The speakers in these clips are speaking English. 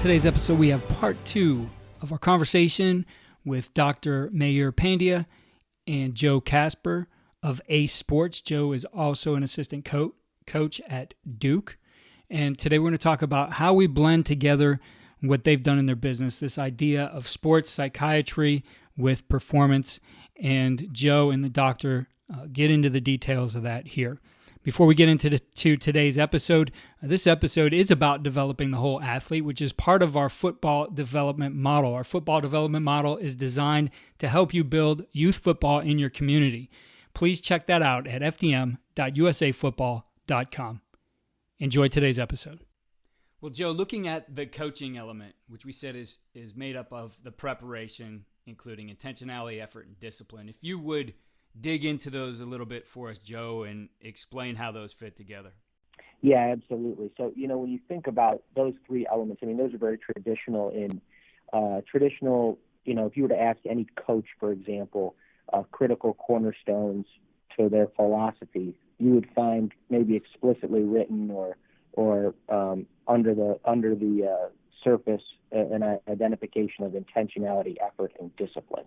today's episode, we have part 2 of our conversation with Dr. Mayur Pandya and Joe Kasper of Ace Sports. Joe is also an assistant coach at Duke. And today we're going to talk about how we blend together what they've done in their business, this idea of sports psychiatry with performance. And Joe and the doctor get into the details of that here. Before we get into today's episode, this episode is about developing the whole athlete, which is part of our football development model. Our football development model is designed to help you build youth football in your community. Please check that out at fdm.usafootball.com. Enjoy today's episode. Well, Joe, looking at the coaching element, which we said is made up of the preparation, including intentionality, effort, and discipline, if you would dig into those a little bit for us, Joe, and explain how those fit together. Yeah, absolutely. So, when you think about those three elements, those are very traditional if you were to ask any coach, for example, critical cornerstones to their philosophy, you would find maybe explicitly written or under the surface an identification of intentionality, effort, and discipline.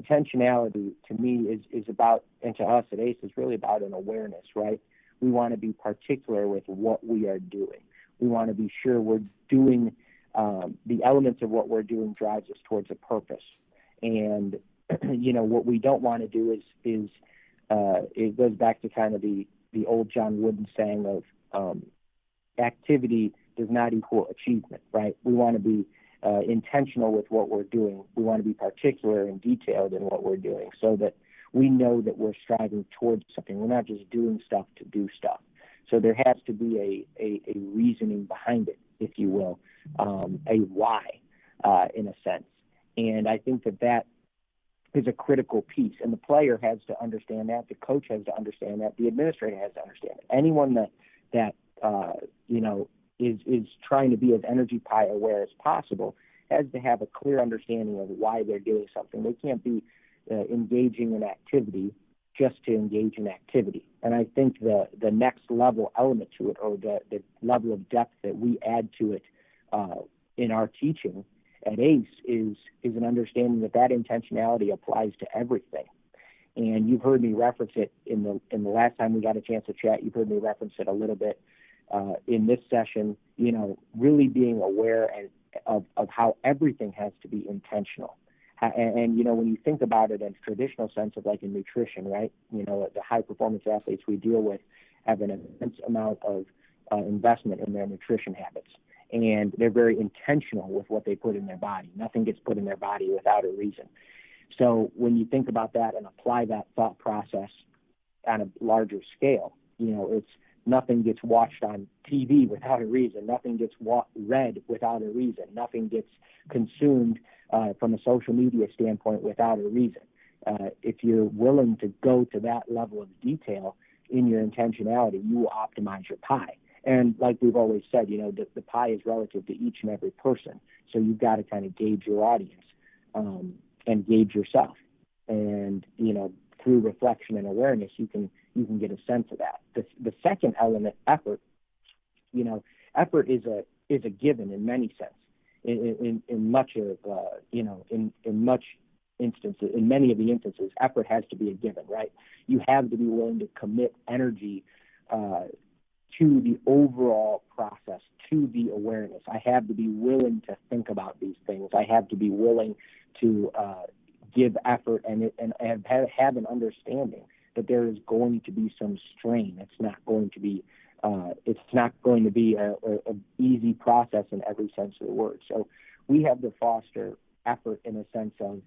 Intentionality to me is about, and to us at ACE is really about an awareness, right? We want to be particular with what we are doing. We want to be sure we're doing the elements of what we're doing drives us towards a purpose. And, what we don't want to do is it goes back to kind of the old John Wooden saying of activity does not equal achievement, right? We want to be intentional with what we're doing. We want to be particular and detailed in what we're doing so that we know that we're striving towards something. We're not just doing stuff to do stuff. So there has to be a reasoning behind it, if you will, a why, in a sense. And I think that is a critical piece. And the player has to understand that. The coach has to understand that. The administrator has to understand it. Anyone that is trying to be as energy pie aware as possible has to have a clear understanding of why they're doing something. They can't be engaging in activity just to engage in activity. And I think the next level element to it, or the level of depth that we add to it in our teaching at ACE is an understanding that intentionality applies to everything. And you've heard me reference it in the last time we got a chance to chat. You've heard me reference it a little bit in this session, really being aware of how everything has to be intentional. And when you think about it in a traditional sense of like in nutrition, right? The high-performance athletes we deal with have an immense amount of investment in their nutrition habits. And they're very intentional with what they put in their body. Nothing gets put in their body without a reason. So when you think about that and apply that thought process on a larger scale, it's nothing gets watched on TV without a reason. Nothing gets read without a reason. Nothing gets consumed from a social media standpoint without a reason. If you're willing to go to that level of detail in your intentionality, you will optimize your pie. And like we've always said, the pie is relative to each and every person. So you've got to kind of gauge your audience and gauge yourself. And, through reflection and awareness, you can get a sense of that. The second element, effort, effort is a given in many sense. In many of the instances, effort has to be a given, right? You have to be willing to commit energy to the overall process, to the awareness. I have to be willing to think about these things. I have to be willing to give effort and have an understanding that there is going to be some strain. It's not going to be a easy process in every sense of the word. So we have to foster effort in a sense of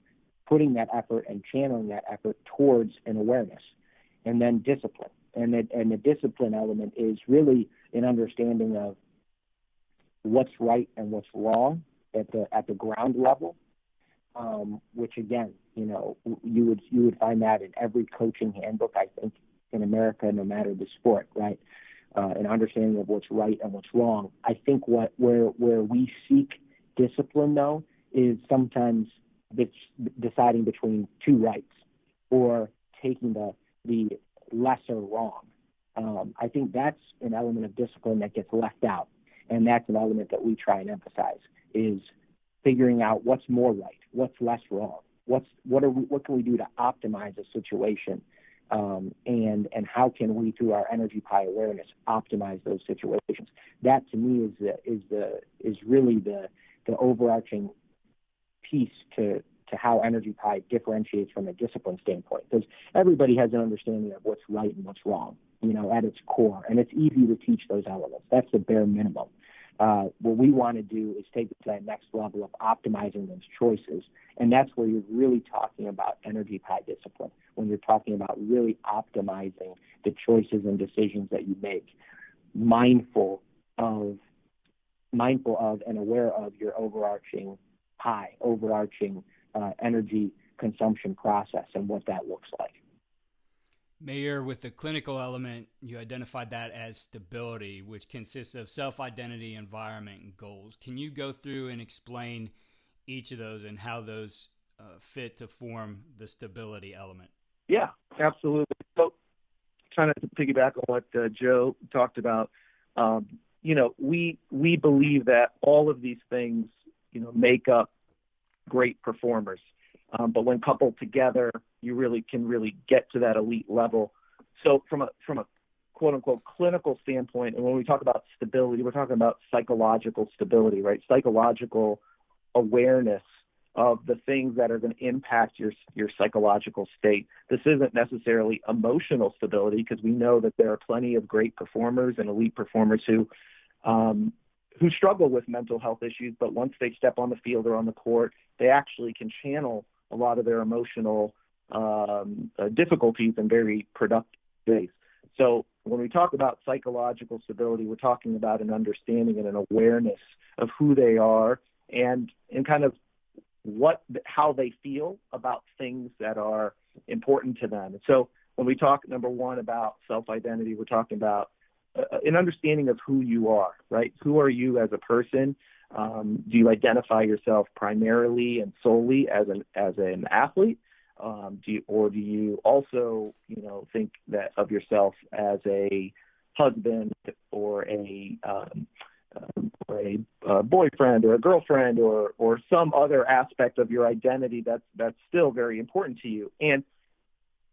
putting that effort and channeling that effort towards an awareness, and then discipline. And the discipline element is really an understanding of what's right and what's wrong at the ground level, which again, you would find that in every coaching handbook, I think, in America, no matter the sport, right? An understanding of what's right and what's wrong. I think where we seek discipline, though, is sometimes deciding between two rights or taking the lesser wrong. I think that's an element of discipline that gets left out. And that's an element that we try and emphasize, is figuring out what's more right, what's less wrong, what can we do to optimize a situation, and how can we, through our energy pie awareness, optimize those situations. That to me is really the overarching piece to how energy pie differentiates from a discipline standpoint, because everybody has an understanding of what's right and what's wrong, at its core, and it's easy to teach those elements. That's the bare minimum. What we want to do is take it to that next level of optimizing those choices. And that's where you're really talking about energy pie discipline, when you're talking about really optimizing the choices and decisions that you make, mindful of and aware of your overarching pie, overarching energy consumption process and what that looks like. Mayur, with the clinical element, you identified that as stability, which consists of self-identity, environment, and goals. Can you go through and explain each of those and how those fit to form the stability element? Yeah, absolutely. So trying to piggyback on what Joe talked about, we believe that all of these things, make up great performers. But when coupled together, you really can get to that elite level. So from a quote unquote clinical standpoint, and when we talk about stability, we're talking about psychological stability, right? Psychological awareness of the things that are going to impact your psychological state. This isn't necessarily emotional stability, because we know that there are plenty of great performers and elite performers who struggle with mental health issues, but once they step on the field or on the court, they actually can channel a lot of their emotional difficulties in very productive ways. So when we talk about psychological stability, we're talking about an understanding and an awareness of who they are and kind of how they feel about things that are important to them. And so when we talk, number one, about self-identity, we're talking about an understanding of who you are, right? Who are you as a person? Do you identify yourself primarily and solely as an athlete? Do you also, think that of yourself as a husband or a boyfriend or a girlfriend or some other aspect of your identity that's still very important to you? And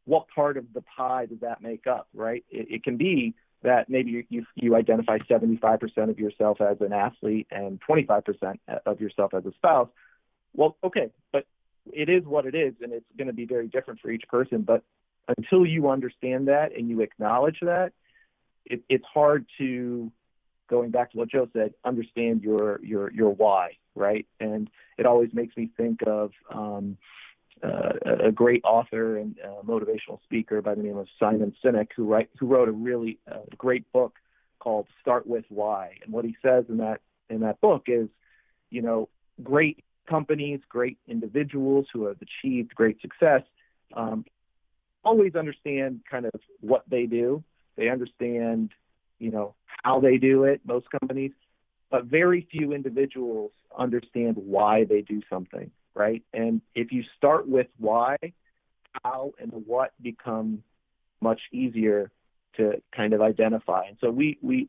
what part of the pie does that make up, right? It can be that maybe you identify 75% of yourself as an athlete and 25% of yourself as a spouse. Well, okay, but it is what it is, and it's going to be very different for each person. But until you understand that and you acknowledge that, it's hard to, going back to what Joe said, understand your why, right? And it always makes me think of a great author and motivational speaker by the name of Simon Sinek, who wrote a really great book called Start With Why. And what he says in that book is, great companies, great individuals who have achieved great success always understand kind of what they do. They understand, how they do it, most companies, but very few individuals understand why they do something. Right. And if you start with why, how, and what become much easier to kind of identify. And so we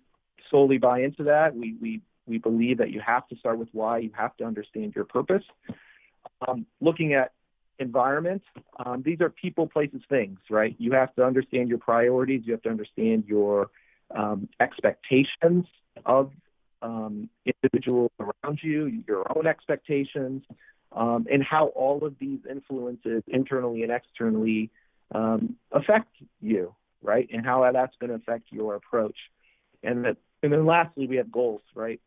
solely buy into that. We believe that you have to start with why. You have to understand your purpose. Looking at environment, these are people, places, things, right? You have to understand your priorities. You have to understand your expectations of individuals around you, your own expectations, and how all of these influences internally and externally affect you, right? And how that's going to affect your approach. And then lastly, we have goals, right?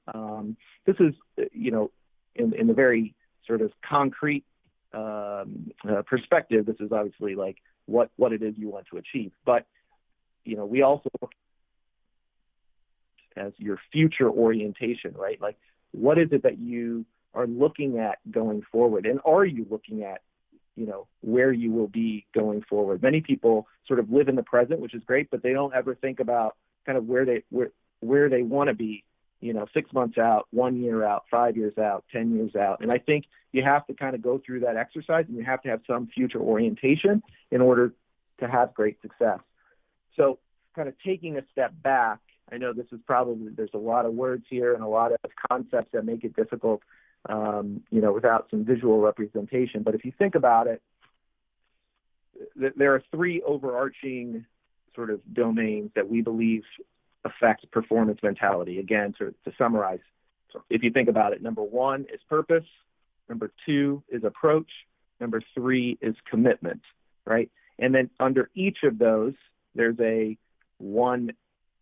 This is, in the very sort of concrete perspective, this is obviously like what it is you want to achieve. But, we also look as your future orientation, right? Like, what is it that you are looking at going forward? And are you looking at, where you will be going forward? Many people sort of live in the present, which is great, but they don't ever think about kind of where they want to be, 6 months out, 1 year out, 5 years out, 10 years out. And I think you have to kind of go through that exercise, and you have to have some future orientation in order to have great success. So kind of taking a step back, I know this is probably, there's a lot of words here and a lot of concepts that make it difficult, without some visual representation. But if you think about it, there are three overarching sort of domains that we believe affect performance mentality. Again, to summarize, if you think about it, number one is purpose, number two is approach, number three is commitment, right? And then under each of those, there's a 1A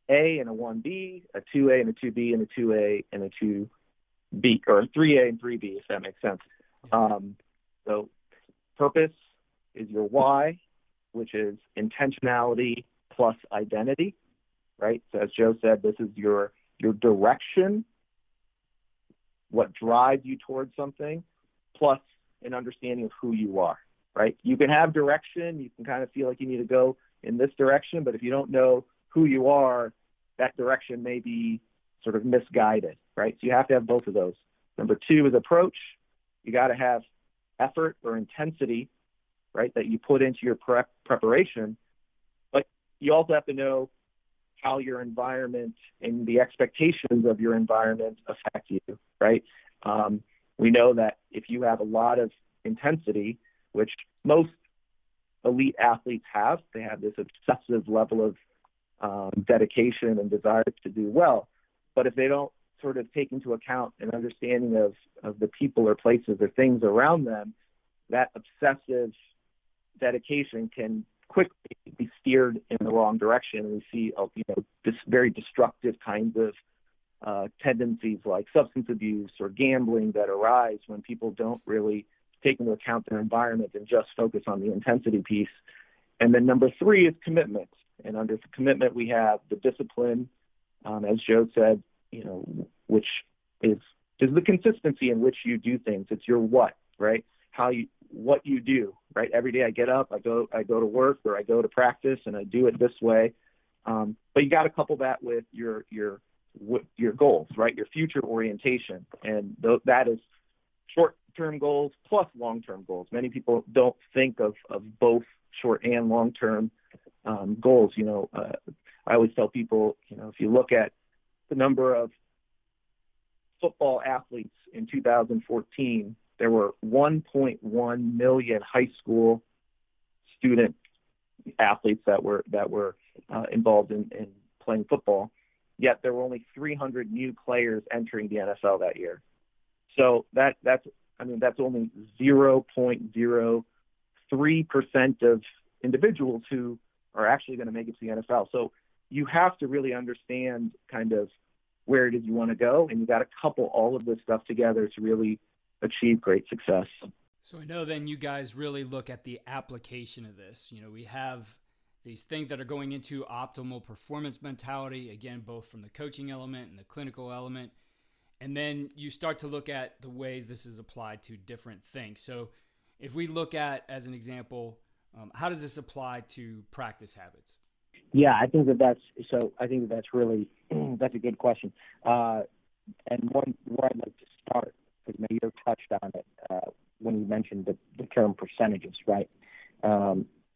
and a 1B, a 2A and a 2B, and a 2A and a 2B, or a 3A and 3B, if that makes sense. So purpose is your why, which is intentionality plus identity, right? So as Joe said, this is your direction, what drives you towards something, plus an understanding of who you are, right? You can have direction, you can kind of feel like you need to go in this direction, but if you don't know who you are, that direction may be sort of misguided, right? So you have to have both of those. Number two is approach. You got to have effort or intensity, right, that you put into your preparation, but you also have to know how your environment and the expectations of your environment affect you, right? We know that if you have a lot of intensity, which most elite athletes have, they have this obsessive level of dedication and desire to do well. But if they don't sort of take into account an understanding of the people or places or things around them, that obsessive dedication can quickly be steered in the wrong direction. And we see, this very destructive kinds of tendencies like substance abuse or gambling that arise when people don't really take into account their environment and just focus on the intensity piece. And then number three is commitment. And under commitment, we have the discipline, as Joe said, which is the consistency in which you do things. It's your what, right? What you do, right? Every day I get up, I go to work or I go to practice and I do it this way. But you got to couple that with your goals, right? Your future orientation. And that is short-term goals plus long-term goals. Many people don't think of both short and long-term goals. I always tell people, if you look at the number of football athletes in 2014, there were 1.1 million high school student athletes that were involved in playing football. Yet there were only 300 new players entering the NFL that year. So that's only 0.03% of individuals who are actually going to make it to the NFL. So you have to really understand kind of where it is you want to go, and you got to couple all of this stuff together to really achieve great success. So I know then you guys really look at the application of this. We have these things that are going into optimal performance mentality, again, both from the coaching element and the clinical element. And then you start to look at the ways this is applied to different things. So if we look at, as an example, how does this apply to practice habits? Yeah, I think that's really, that's a good question. And one where I'd like to start, because Mayur touched on it when he mentioned the term percentages, right?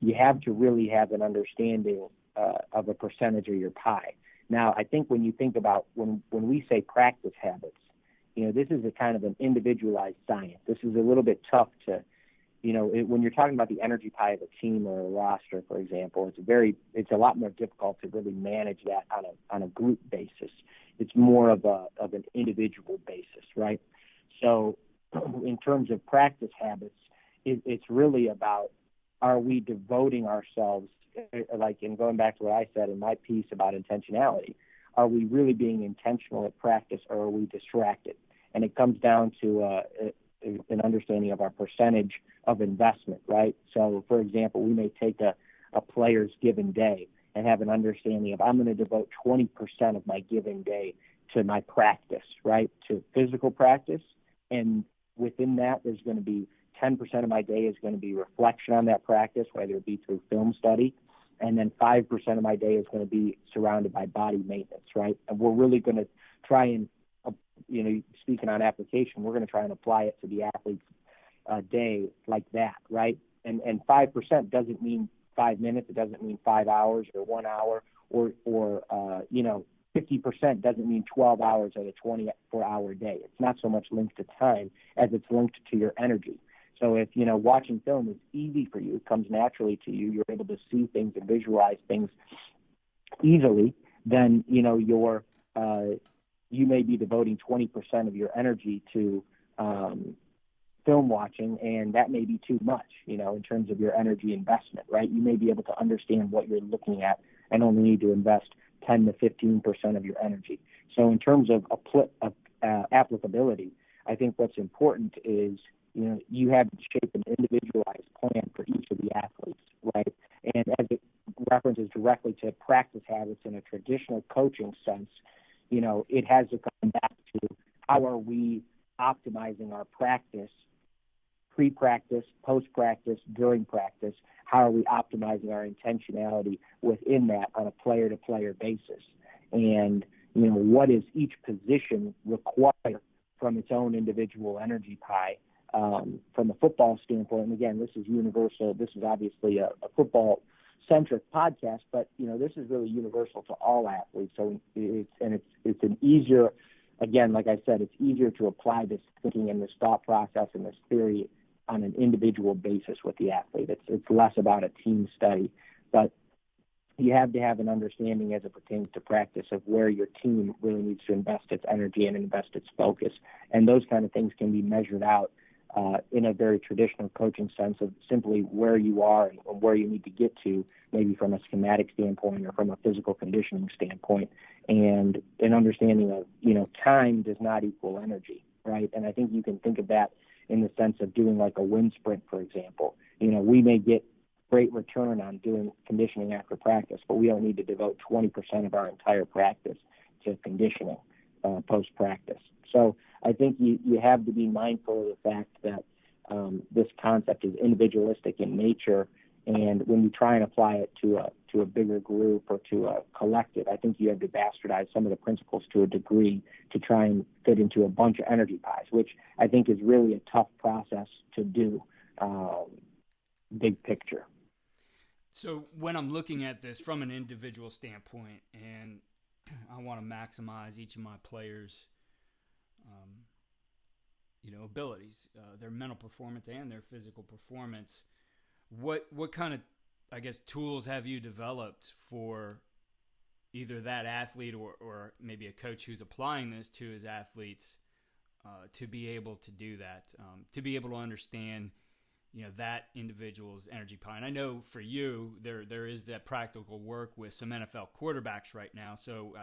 You have to really have an understanding of a percentage of your pie. Now, I think when you think about when we say practice habits, this is a kind of an individualized science. This is a little bit tough to, when you're talking about the energy pie of a team or a roster, for example, it's a lot more difficult to really manage that on a group basis. It's more of an individual basis, right? So in terms of practice habits, it's really about, are we devoting ourselves, like in going back to what I said in my piece about intentionality, are we really being intentional at practice, or are we distracted? And it comes down to an understanding of our percentage of investment, right? So, for example, we may take a player's given day and have an understanding of, I'm going to devote 20% of my given day to my practice, right, to physical practice. And within that, there's going to be 10% of my day is going to be reflection on that practice, whether it be through film study. And then 5% of my day is going to be surrounded by body maintenance, right? And we're really going to try and, speaking on application, we're going to try and apply it to the athlete's day like that, right? And 5% doesn't mean 5 minutes. It doesn't mean 5 hours or 1 hour or 50% doesn't mean 12 hours of a 24-hour day. It's not so much linked to time as it's linked to your energy. So if, watching film is easy for you, it comes naturally to you, you're able to see things and visualize things easily, then, you may be devoting 20% of your energy to film watching, and that may be too much, in terms of your energy investment, right? You may be able to understand what you're looking at and only need to invest 10 to 15% of your energy. So in terms of applicability, I think what's important is, you have to shape an individualized plan for each of the athletes, right? And as it references directly to practice habits in a traditional coaching sense, it has to come back to how are we optimizing our practice, pre-practice, post-practice, during practice. How are we optimizing our intentionality within that on a player-to-player basis? And, what does each position require from its own individual energy pie? From a football standpoint, and again, this is universal. This is obviously a football-centric podcast, but this is really universal to all athletes. So it's an easier, again, like I said, it's easier to apply this thinking and this thought process and this theory on an individual basis with the athlete. It's less about a team study, but you have to have an understanding as it pertains to practice of where your team really needs to invest its energy and invest its focus, and those kind of things can be measured out in a very traditional coaching sense of simply where you are and where you need to get to, maybe from a schematic standpoint or from a physical conditioning standpoint, and an understanding of, time does not equal energy, right? And I think you can think of that in the sense of doing like a wind sprint, for example. We may get great return on doing conditioning after practice, but we don't need to devote 20% of our entire practice to conditioning post-practice. So I think you have to be mindful of the fact that this concept is individualistic in nature, and when you try and apply it to a bigger group or to a collective, I think you have to bastardize some of the principles to a degree to try and fit into a bunch of energy pies, which I think is really a tough process to do, big picture. So when I'm looking at this from an individual standpoint, and I want to maximize each of my players' abilities, their mental performance and their physical performance, what kind of, I guess, tools have you developed for either that athlete or maybe a coach who's applying this to his athletes to be able to do that, to be able to understand that individual's energy pie? And I know for you, there is that practical work with some NFL quarterbacks right now. So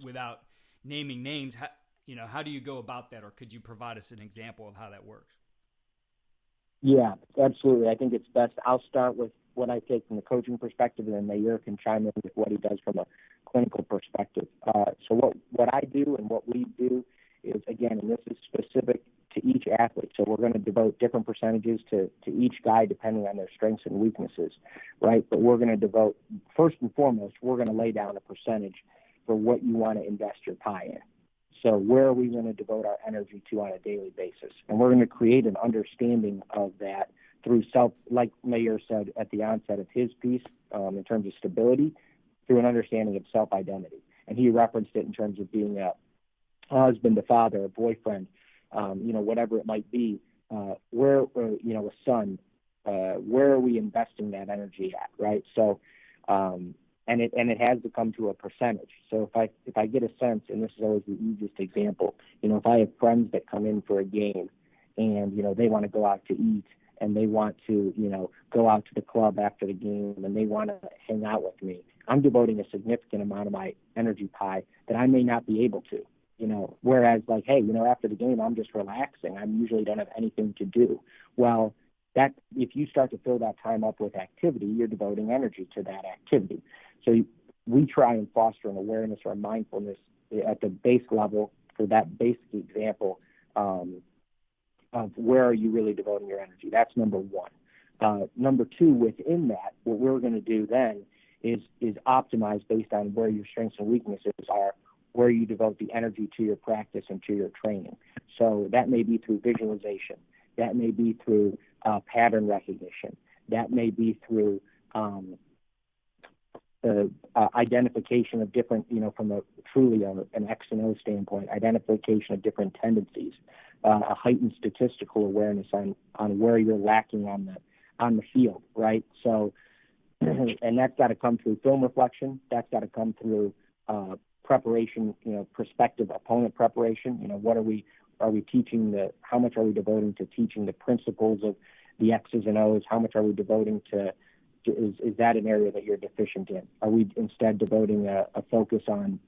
without naming names, how do you go about that, or could you provide us an example of how that works? Yeah, absolutely. I think it's best. I'll start with what I take from the coaching perspective, and then Mayur can chime in with what he does from a clinical perspective. So what I do and what we do is, again, and this is specific to each athlete. So we're going to devote different percentages to each guy depending on their strengths and weaknesses, right? But we're going to devote, first and foremost, we're going to lay down a percentage for what you want to invest your pie in. So where are we going to devote our energy to on a daily basis? And we're going to create an understanding of that through like Mayur said at the onset of his piece, in terms of stability, through an understanding of self-identity. And he referenced it in terms of being a husband, a father, a boyfriend, whatever it might be, a son, where are we investing that energy at, right? So, and it has to come to a percentage. So if I get a sense, and this is always the easiest example, if I have friends that come in for a game and, they want to go out to eat and they want to, go out to the club after the game and they want to hang out with me, I'm devoting a significant amount of my energy pie that I may not be able to. Whereas like, hey, after the game, I'm just relaxing. I usually don't have anything to do. Well, that if you start to fill that time up with activity, you're devoting energy to that activity. So we try and foster an awareness or a mindfulness at the base level for that basic example of where are you really devoting your energy. That's number one. Number two, within that, what we're going to do then is optimize based on where your strengths and weaknesses are, where you devote the energy to your practice and to your training. So that may be through visualization. That may be through pattern recognition. That may be through identification of different, from a truly an X and O standpoint, identification of different tendencies, a heightened statistical awareness on where you're lacking on the field, right? So, and that's got to come through film reflection. That's got to come through preparation, prospective opponent preparation. What are we teaching how much are we devoting to teaching the principles of the X's and O's? How much are we devoting to is that an area that you're deficient in? Are we instead devoting a focus on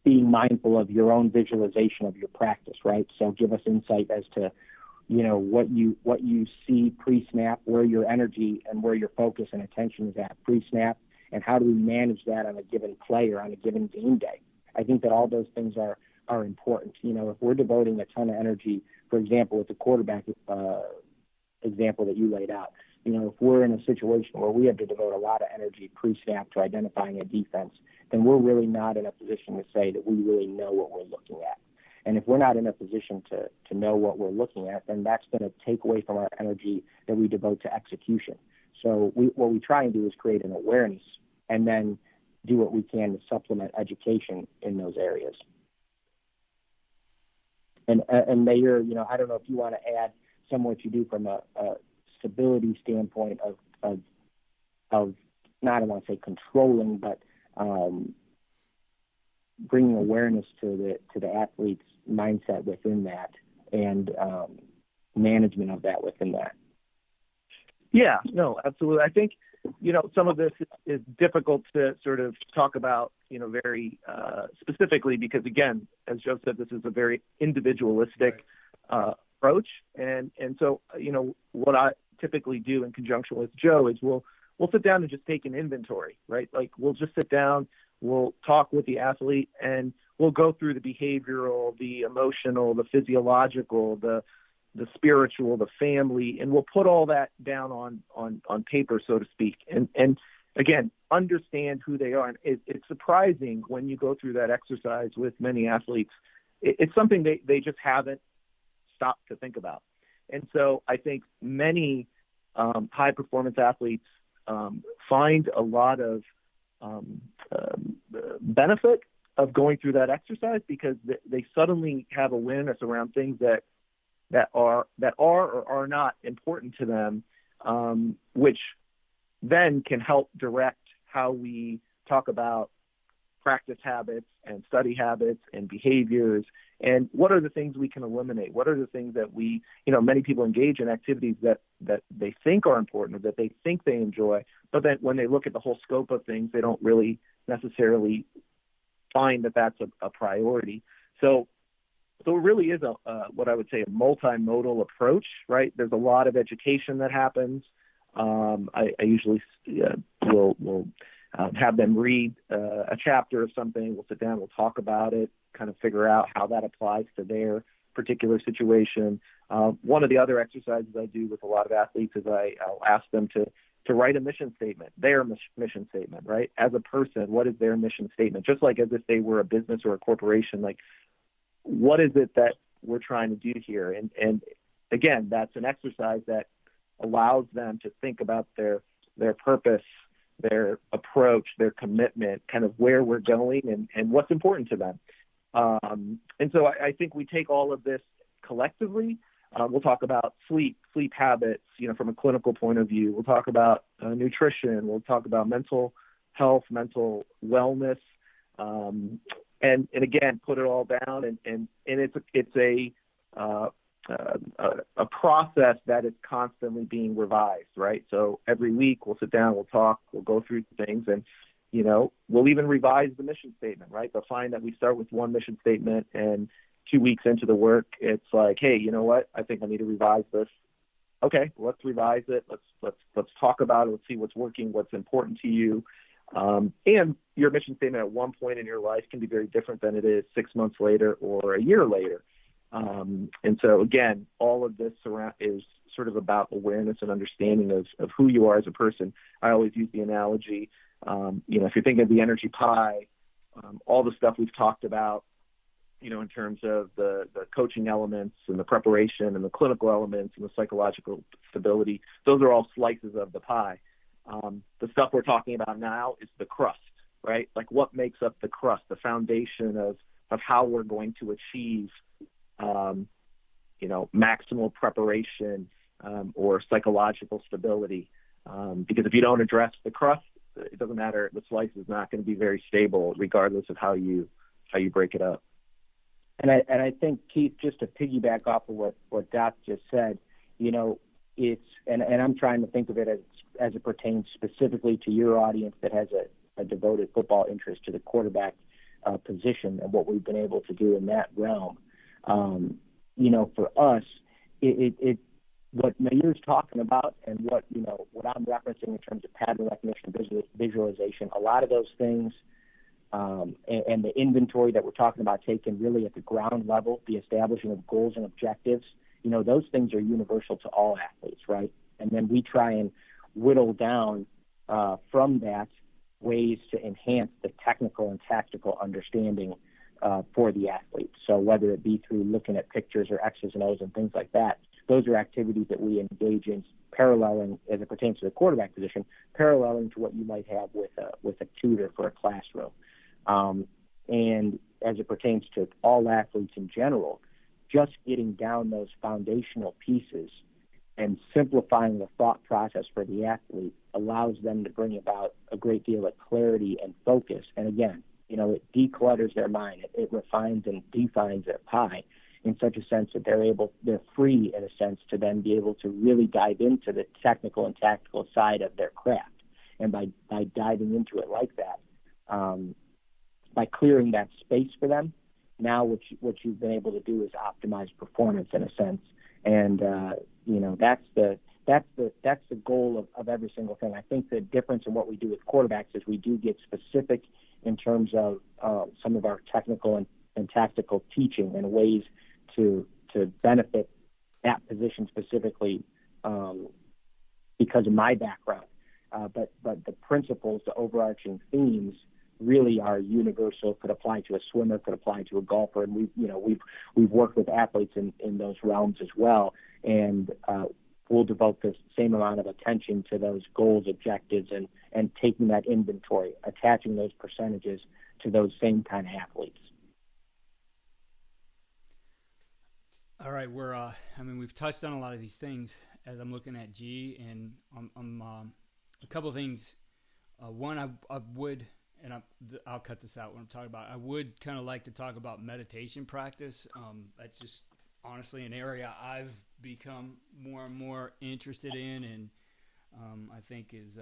being mindful of your own visualization of your practice, right? So give us insight as to, what you see pre-snap, where your energy and where your focus and attention is at pre-snap, and how do we manage that on a given play or on a given game day? I think that all those things are important. If we're devoting a ton of energy, for example, with the quarterback example that you laid out, if we're in a situation where we have to devote a lot of energy pre-snap to identifying a defense, then we're really not in a position to say that we really know what we're looking at. And if we're not in a position to know what we're looking at, then that's going to take away from our energy that we devote to execution. So what we try and do is create an awareness and then do what we can to supplement education in those areas. And Mayur, I don't know if you want to add some of what you do from a stability standpoint of not, I want to say controlling, but bringing awareness to the athlete's mindset within that and management of that within that. Yeah, no, absolutely. I think, some of this is difficult to sort of talk about, very specifically because, again, as Joe said, this is a very individualistic approach. And so, what I typically do in conjunction with Joe is we'll sit down and just take an inventory, right? Like we'll just sit down, we'll talk with the athlete, and we'll go through the behavioral, the emotional, the physiological, the spiritual, the family, and we'll put all that down on paper, so to speak. And again, understand who they are. And it's surprising when you go through that exercise with many athletes. It's something they just haven't stopped to think about. And so I think many high performance athletes find a lot of benefit of going through that exercise because they suddenly have awareness around things that are or are not important to them, which then can help direct how we talk about practice habits and study habits and behaviors, and what are the things we can eliminate? What are the things that we, many people engage in activities that they think are important or that they think they enjoy, but then when they look at the whole scope of things, they don't really necessarily find that that's a priority. So it really is what I would say a multimodal approach, right? There's a lot of education that happens. I usually will have them read a chapter of something. We'll sit down, we'll talk about it, kind of figure out how that applies to their particular situation. One of the other exercises I do with a lot of athletes is I'll ask them to write a mission statement, their mission statement, right? As a person, what is their mission statement? Just like as if they were a business or a corporation, like what is it that we're trying to do here? And again, that's an exercise that allows them to think about their purpose, their approach, their commitment, kind of where we're going and what's important to them. And so I think we take all of this collectively. We'll talk about sleep habits, from a clinical point of view. We'll talk about nutrition. We'll talk about mental health, mental wellness, and again, put it all down. And it's a process that is constantly being revised, right? So every week we'll sit down, we'll talk, we'll go through things, and we'll even revise the mission statement, right? They'll find that we start with one mission statement, and 2 weeks into the work, it's like, hey, you know what? I think I need to revise this. Okay, let's revise it. Let's talk about it. Let's see what's working, what's important to you. And your mission statement at one point in your life can be very different than it is 6 months later or a year later. And so again, all of this is sort of about awareness and understanding of who you are as a person. I always use the analogy, if you're thinking of the energy pie, all the stuff we've talked about, in terms of the coaching elements and the preparation and the clinical elements and the psychological stability, those are all slices of the pie. The stuff we're talking about now is the crust, right? Like what makes up the crust, the foundation of how we're going to achieve, maximal preparation or psychological stability. Because if you don't address the crust, it doesn't matter. The slice is not going to be very stable, regardless of how you break it up. And I think, Keith, just to piggyback off of what Doc just said, it's and I'm trying to think of it as it pertains specifically to your audience that has a devoted football interest to the quarterback position and what we've been able to do in that realm. For us, it what Mayur's talking about and what I'm referencing in terms of pattern recognition, visualization, a lot of those things, and the inventory that we're talking about taking really at the ground level, the establishing of goals and objectives, those things are universal to all athletes, right? And then we try and whittle down from that ways to enhance the technical and tactical understanding for the athlete. So whether it be through looking at pictures or X's and O's and things like that, those are activities that we engage in paralleling, as it pertains to the quarterback position, paralleling to what you might have with a tutor for a classroom. And as it pertains to all athletes in general, just getting down those foundational pieces and simplifying the thought process for the athlete allows them to bring about a great deal of clarity and focus. And again, it declutters their mind. It refines and defines their pie in such a sense that they're free in a sense to then be able to really dive into the technical and tactical side of their craft. And by diving into it like that, by clearing that space for them, now what you've been able to do is optimize performance in a sense. And that's the goal of every single thing. I think the difference in what we do with quarterbacks is we do get specific in terms of some of our technical and tactical teaching and ways to benefit that position specifically because of my background. But the principles, the overarching themes, really are universal. Could apply to a swimmer, could apply to a golfer, and we've worked with athletes in those realms as well. And we'll devote the same amount of attention to those goals, objectives, and taking that inventory, attaching those percentages to those same kind of athletes. All right, we've touched on a lot of these things as I'm looking at G, and I'm a couple of things. One, I would, and I'll cut this out when I'm talking about it, I would kind of like to talk about meditation practice. That's just honestly an area I've become more and more interested in, and I think is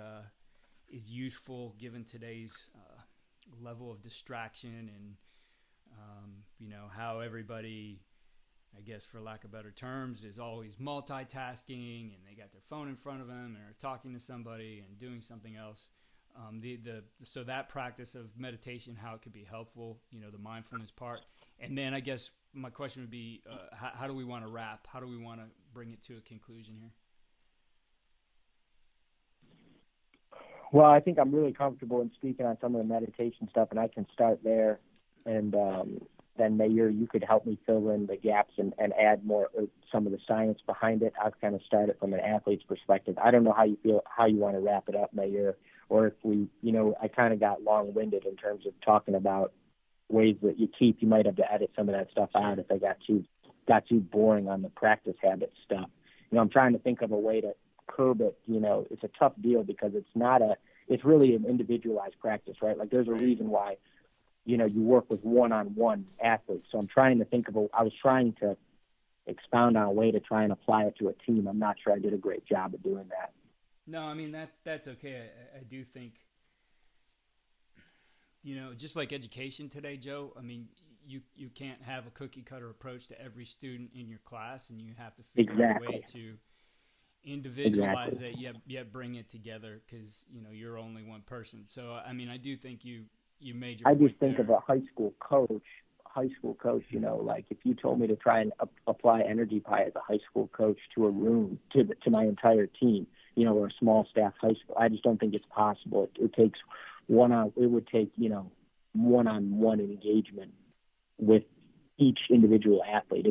useful given today's level of distraction and how everybody, I guess for lack of better terms, is always multitasking and they got their phone in front of them and are talking to somebody and doing something else. So that practice of meditation, how it could be helpful, the mindfulness part. And then I guess my question would be, how do we want to wrap? How do we want to bring it to a conclusion here? Well, I think I'm really comfortable in speaking on some of the meditation stuff, and I can start there. And then Mayur, you could help me fill in the gaps and add more some of the science behind it. I've kind of started from an athlete's perspective. I don't know how you want to wrap it up, Mayur, or if we, I kind of got long-winded in terms of talking about ways that you might have to edit some of that stuff out if I got too boring on the practice habit stuff. I'm trying to think of a way to curb it. It's a tough deal because it's really an individualized practice, right? Like there's a reason why, you work with one-on-one athletes. So I'm trying to I was trying to expound on a way to try and apply it to a team. I'm not sure I did a great job of doing that. No, I mean, that's okay. I do think, just like education today, Joe, I mean, you can't have a cookie cutter approach to every student in your class, and you have to figure out a way to individualize that, yet bring it together because, you're only one person. So, I mean, I do think you made your I point just think there. of a high school coach, like if you told me to try and apply energy pie as a high school coach to a room, to my entire team, or a small staff high school, I just don't think it's possible. It takes one-on-one engagement with each individual athlete.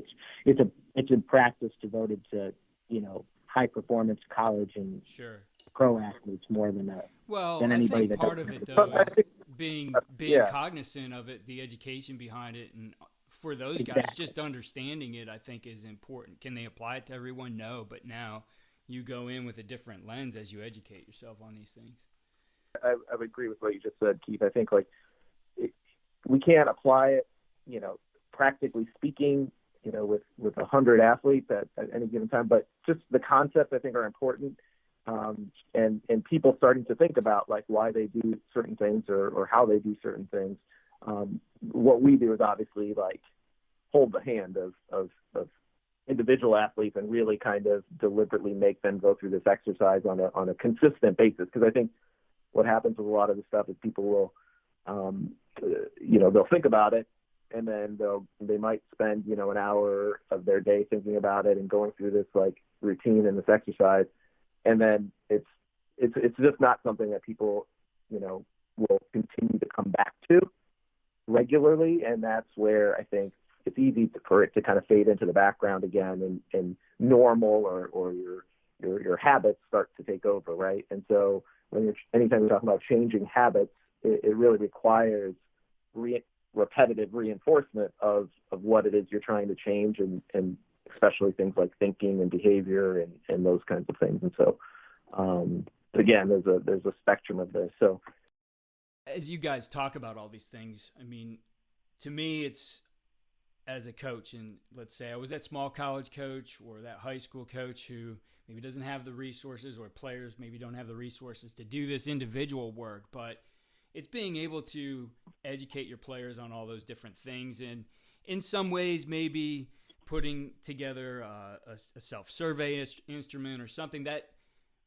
It's a practice devoted to, high performance college and sure. pro athletes more than I anybody think that part doesn't of have it, the though, is think, being yeah, cognizant of it, the education behind it, and for those guys, Exactly. just understanding it, I think, is important. Can they apply it to everyone? No, but now you go in with a different lens as you educate yourself on these things. I would agree with what you just said, Keith. I think we can't apply it, practically speaking, with 100 athletes at any given time, but just the concepts I think are important. And people starting to think about like why they do certain things or how they do certain things. What we do is obviously like hold the hand of individual athletes and really kind of deliberately make them go through this exercise on a consistent basis. Because I think what happens with a lot of this stuff is people will, they'll think about it, and then they might spend, an hour of their day thinking about it and going through this like routine and this exercise. And then it's just not something that people, will continue to come back to regularly. And that's where I think it's easy for it to kind of fade into the background again, and normal or your habits start to take over, right? And so anytime we're talking about changing habits, it really requires repetitive reinforcement of what it is you're trying to change, and especially things like thinking and behavior and those kinds of things. And so, again, there's a spectrum of this. So, as you guys talk about all these things, I mean, to me, it's as a coach, and let's say I was that small college coach or that high school coach who maybe doesn't have the resources, or players maybe don't have the resources to do this individual work, but it's being able to educate your players on all those different things, and in some ways maybe putting together a self-survey instrument or something that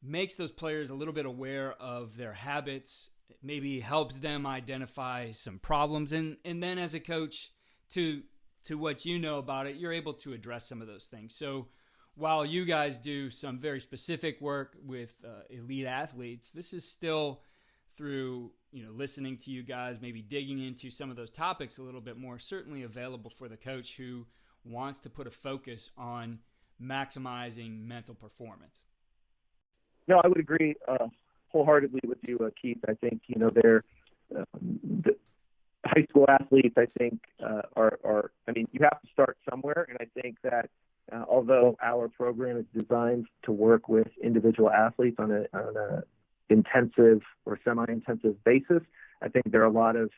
makes those players a little bit aware of their habits, maybe helps them identify some problems, and then as a coach, to what you know about it, you're able to address some of those things. So while you guys do some very specific work with elite athletes, this is still through listening to you guys, maybe digging into some of those topics a little bit more, certainly available for the coach who wants to put a focus on maximizing mental performance. No, I would agree wholeheartedly with you, Keith. I think they're the high school athletes. I think are. I mean, you have to start somewhere, and I think that although our program is designed to work with individual athletes on a intensive or semi-intensive basis, I think there are a lot of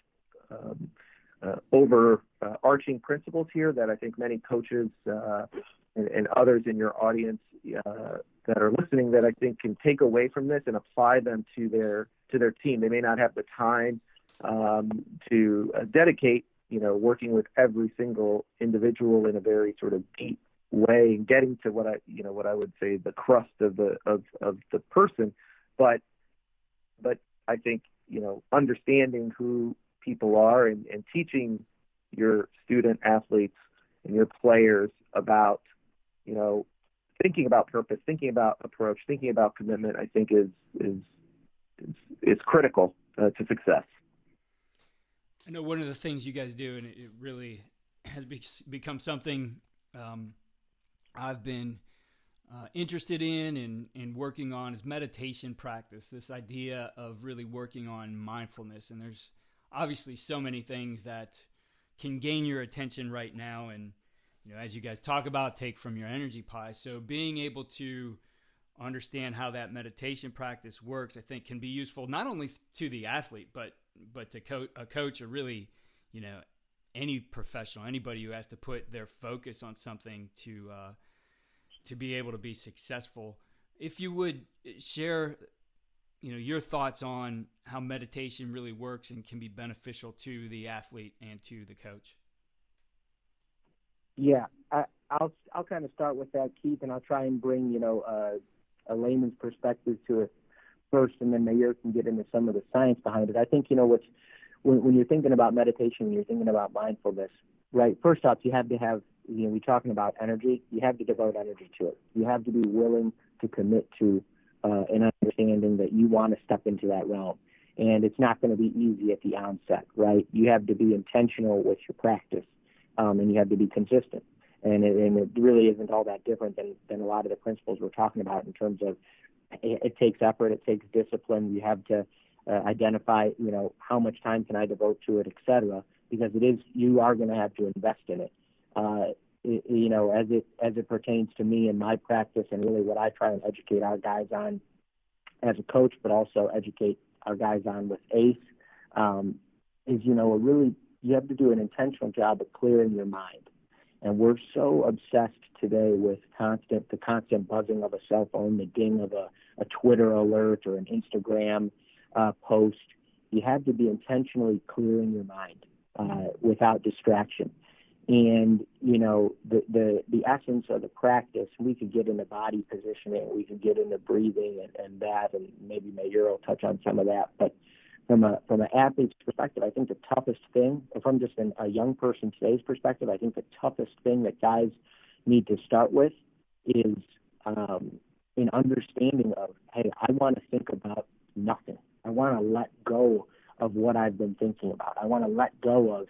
overarching principles here that I think many coaches and others in your audience that are listening that I think can take away from this and apply them to their team. They may not have the time to dedicate, working with every single individual in a very sort of deep way and getting to what I would say the crust of the person, but I think, understanding who people are and teaching your student athletes and your players about, thinking about purpose, thinking about approach, thinking about commitment, I think is critical to success. I know one of the things you guys do, and it really has become something I've been interested in and working on, is meditation practice, this idea of really working on mindfulness. And there's obviously so many things that can gain your attention right now, and as you guys talk about, take from your energy pie. So being able to understand how that meditation practice works, I think, can be useful not only to the athlete, but to a coach, or really any professional, anybody who has to put their focus on something to be able to be successful. If you would share, your thoughts on how meditation really works and can be beneficial to the athlete and to the coach. Yeah, I'll kind of start with that, Keith, and I'll try and bring a layman's perspective to it first, and then Mayur can get into some of the science behind it. I think when you're thinking about meditation, you're thinking about mindfulness, right? First off, you have to have, we're talking about energy. You have to devote energy to it. You have to be willing to commit to an understanding that you want to step into that realm. And it's not going to be easy at the onset, right? You have to be intentional with your practice, and you have to be consistent. And it really isn't all that different than a lot of the principles we're talking about in terms of it takes effort, it takes discipline. You have to identify, how much time can I devote to it, et cetera, because you are going to have to invest in it. As it pertains to me and my practice, and really what I try and educate our guys on as a coach, but also educate our guys on with ACE, is, really, you have to do an intentional job of clearing your mind. And we're so obsessed today with the constant buzzing of a cell phone, the ding of a Twitter alert or an Instagram post. You have to be intentionally clearing your mind without distraction. And, the essence of the practice, we could get into body positioning, we could get into breathing and that, and maybe Mayur will touch on some of that. But from an athlete's perspective, I think the toughest thing, from just a young person today's perspective, I think the toughest thing that guys need to start with is an understanding of, hey, I want to think about nothing. I want to let go of what I've been thinking about. I want to let go of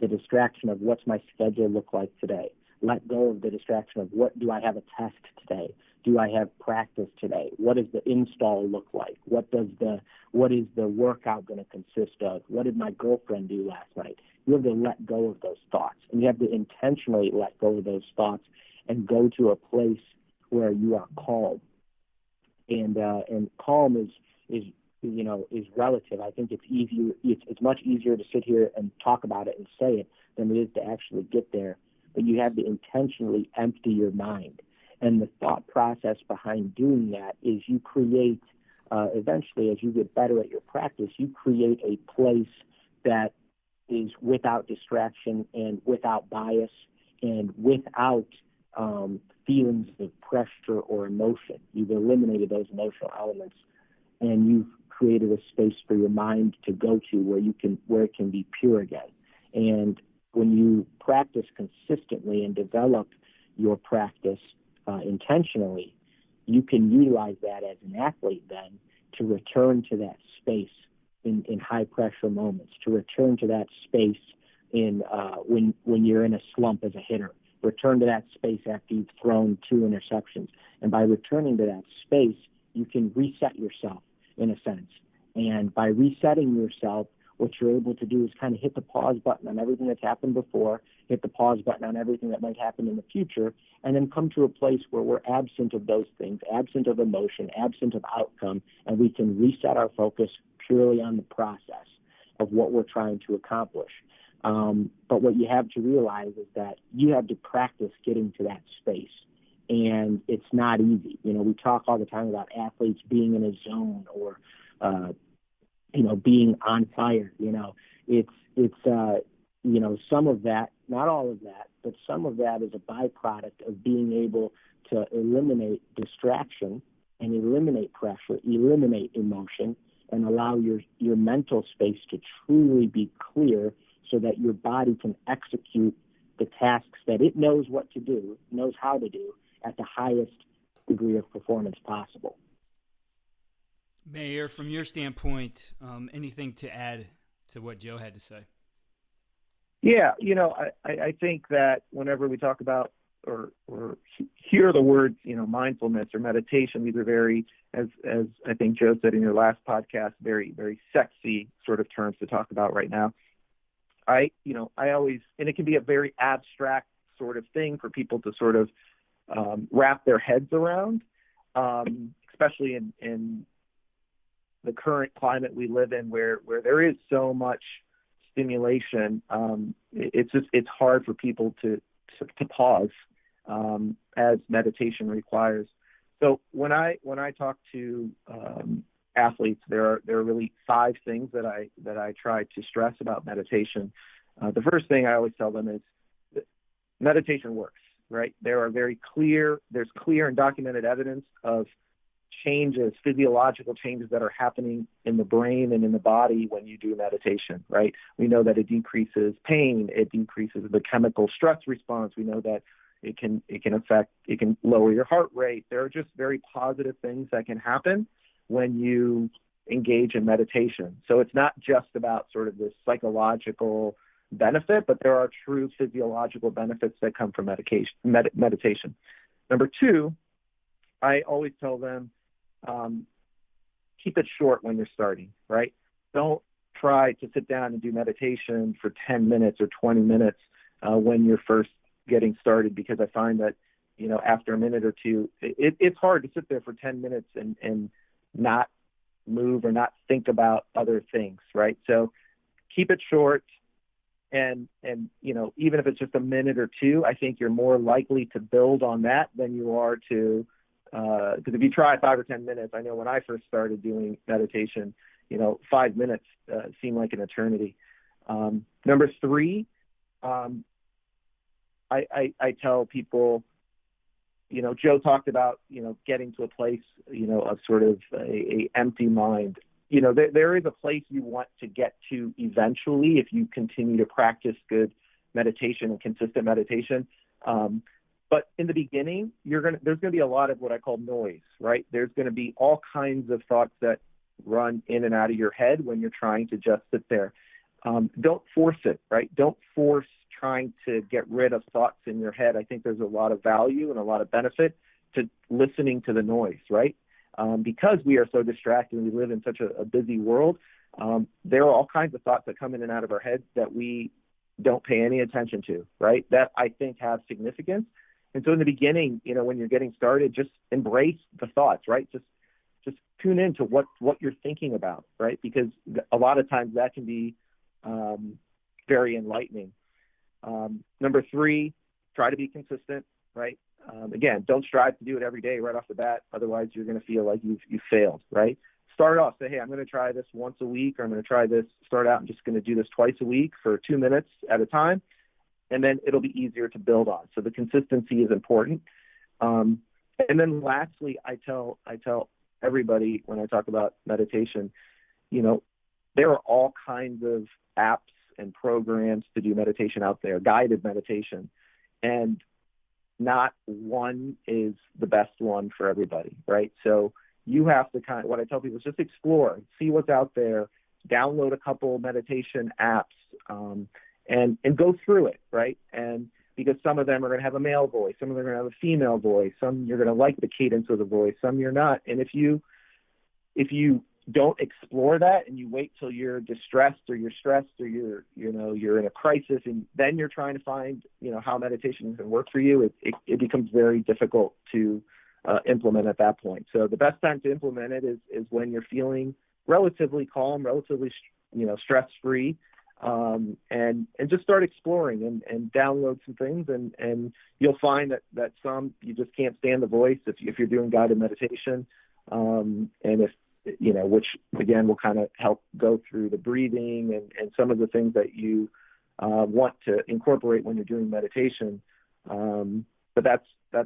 the distraction of what's my schedule look like today. Let go of the distraction of what do I have a test today? Do I have practice today? What does the install look like? What is the workout going to consist of? What did my girlfriend do last night? You have to let go of those thoughts, and you have to intentionally let go of those thoughts and go to a place where you are calm. And calm is relative. I think it's easier. It's much easier to sit here and talk about it and say it than it is to actually get there. But you have to intentionally empty your mind. And the thought process behind doing that is you create, eventually, as you get better at your practice, you create a place that is without distraction and without bias and without feelings of pressure or emotion. You've eliminated those emotional elements, and you've created a space for your mind to go to where it can be pure again. And when you practice consistently and develop your practice intentionally, you can utilize that as an athlete then to return to that space in high pressure moments, to return to that space in when you're in a slump as a hitter, return to that space after you've thrown 2 interceptions. And by returning to that space, you can reset yourself in a sense. And by resetting yourself, what you're able to do is kind of hit the pause button on everything that's happened before, hit the pause button on everything that might happen in the future, and then come to a place where we're absent of those things, absent of emotion, absent of outcome, and we can reset our focus purely on the process of what we're trying to accomplish. But what you have to realize is that you have to practice getting to that space, and it's not easy. We talk all the time about athletes being in a zone or being on fire. It's some of that, not all of that, but some of that is a byproduct of being able to eliminate distraction and eliminate pressure, eliminate emotion, and allow your mental space to truly be clear so that your body can execute the tasks that it knows what to do, knows how to do at the highest degree of performance possible. Mayur, from your standpoint, anything to add to what Joe had to say? Yeah, I think that whenever we talk about or hear the words, mindfulness or meditation, these are very, as I think Joe said in your last podcast, very, very sexy sort of terms to talk about right now. I always, and it can be a very abstract sort of thing for people to sort of wrap their heads around, especially in the current climate we live in where there is so much stimulation. It's hard for people to pause as meditation requires. So when I talk to athletes, there are really 5 things that I try to stress about meditation. The first thing I always tell them is that meditation works, right? There's clear and documented evidence of changes, physiological changes that are happening in the brain and in the body when you do meditation, right? We know that it decreases pain, it decreases the chemical stress response. We know that it can lower your heart rate. There are just very positive things that can happen when you engage in meditation. So it's not just about sort of this psychological benefit, but there are true physiological benefits that come from meditation. Number 2, I always tell them keep it short when you're starting, right? Don't try to sit down and do meditation for 10 minutes or 20 minutes when you're first getting started, because I find that, after a minute or two, it's hard to sit there for 10 minutes and not move or not think about other things, right? So keep it short. And even if it's just a minute or two, I think you're more likely to build on that than you are to, because if you try 5 or 10 minutes, I know when I first started doing meditation, 5 minutes seemed like an eternity. Number 3, I tell people, Joe talked about, getting to a place, of sort of a empty mind. There is a place you want to get to eventually if you continue to practice good meditation and consistent meditation. But in the beginning, there's going to be a lot of what I call noise, right? There's going to be all kinds of thoughts that run in and out of your head when you're trying to just sit there. Don't force it, right? Don't force trying to get rid of thoughts in your head. I think there's a lot of value and a lot of benefit to listening to the noise, right? Because we are so distracted and we live in such a busy world, there are all kinds of thoughts that come in and out of our heads that we don't pay any attention to, right? That I think have significance. And so in the beginning, when you're getting started, just embrace the thoughts, right? Just tune into what you're thinking about, right? Because a lot of times that can be very enlightening. Number 3, try to be consistent, right? Again, don't strive to do it every day right off the bat. Otherwise, you're going to feel like you've failed, right? Start off, say, hey, I'm going to try this once a week, or I'm going to try this, start out, I'm just going to do this twice a week for 2 minutes at a time, and then it'll be easier to build on. So the consistency is important. And then lastly, I tell everybody when I talk about meditation, there are all kinds of apps and programs to do meditation out there, guided meditation. And not one is the best one for everybody, right? So you have to what I tell people is just explore, see what's out there, download a couple meditation apps, and go through it, right? And because some of them are going to have a male voice, some of them are going to have a female voice, some you're going to like the cadence of the voice, some you're not. And if you don't explore that and you wait till you're distressed or you're stressed or you're in a crisis and then you're trying to find, how meditation can work for you, it becomes very difficult to implement at that point. So the best time to implement it is when you're feeling relatively calm, relatively, stress-free, and just start exploring and download some things and you'll find that some, you just can't stand the voice if you're doing guided meditation. And if, which again will kind of help go through the breathing and some of the things that you want to incorporate when you're doing meditation. But that's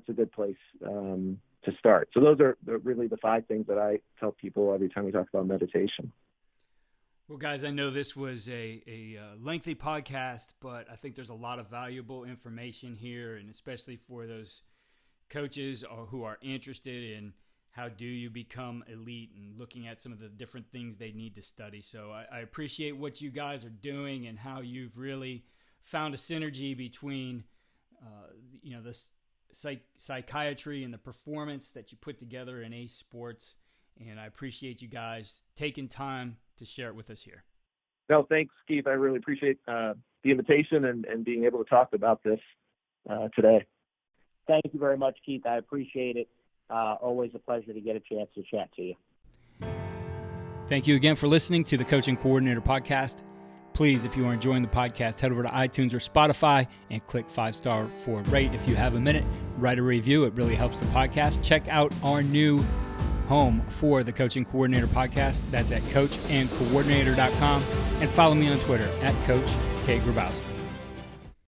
a good place to start. So those are really the 5 things that I tell people every time we talk about meditation. Well, guys, I know this was a lengthy podcast, but I think there's a lot of valuable information here, and especially for those coaches who are interested in how do you become elite and looking at some of the different things they need to study. So I appreciate what you guys are doing and how you've really found a synergy between, the psychiatry and the performance that you put together in Ace Sports. And I appreciate you guys taking time to share it with us here. No, thanks, Keith. I really appreciate the invitation and being able to talk about this today. Thank you very much, Keith. I appreciate it. Always a pleasure to get a chance to chat to you. Thank you again for listening to the Coaching Coordinator Podcast. Please, if you are enjoying the podcast, head over to iTunes or Spotify and click 5-star for rate. If you have a minute, write a review. It really helps the podcast. Check out our new home for the Coaching Coordinator Podcast. That's at coachandcoordinator.com. And follow me on Twitter at Coach K. Grabowski.